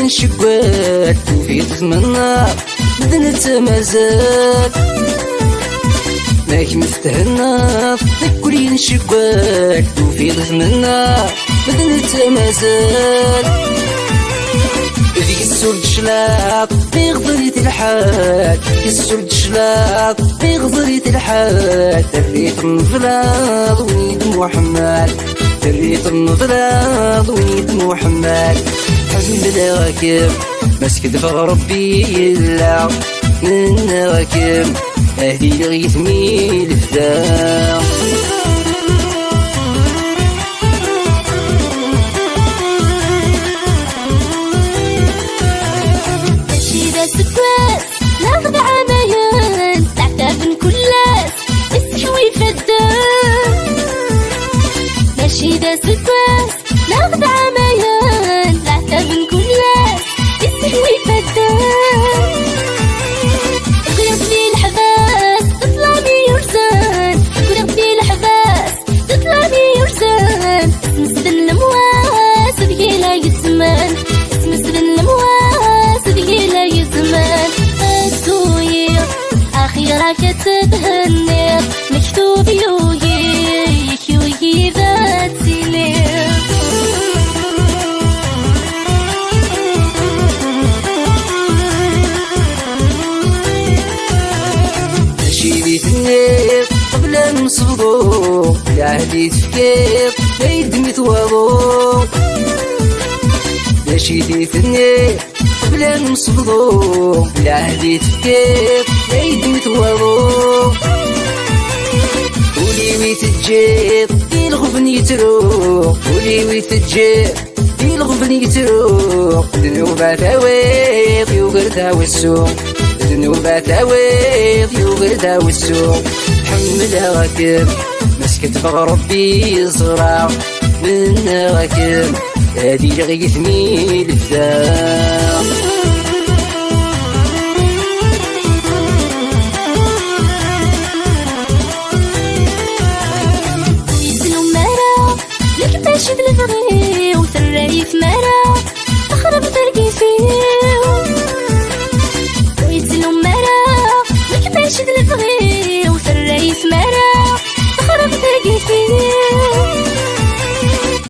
نشقات في تتمنى بدنت مازال لكن مستهنا كل نشقات في تتمنى بدنت مازال ذيك السرد شلاق في غضرية الحال السرد شلاق في غضرية الحال تريت النفلاض ونيد محمد تريت النفلاض ونيد محمد حزن راكب مسكت في ربي إلا من راكب أهدي لغيثني الفداء سكواس ناخد عمايل تعتاب كلاس استحوي فدان ماشي دا سكواس ناخد عمايل تعتاب كلاس استحوي فدان قرب لي الحباس تطلع لي يرزان قرب لي الحباس تطلع لي يرزان اسم سبن المواس بقي لا يزمان اسم سبن المواس بقي لا يزمان الزوير أخيرا كتتهنير مكتوب يوهي ذاتي لير نشيدي تنير قبل نصفضو العهدي تفكير يدمي توضو نشيدي تنير قبل نصفضو العهدي تفكير يدمي توضو ولي ويتجيب في الغبن يتروق ولي ويتجيب في الغبن يتروق ذنوبات عويض يوغردا والسوق ذنوبات عويض يوغردا والسوق حمل راكب مسكت بغربي صراع من راكب هادي لغيثني الفداء شد الفغي وثري في مرا تخرب ترقي فيه ويتلو مرا لك شد الفغي وثري في مرا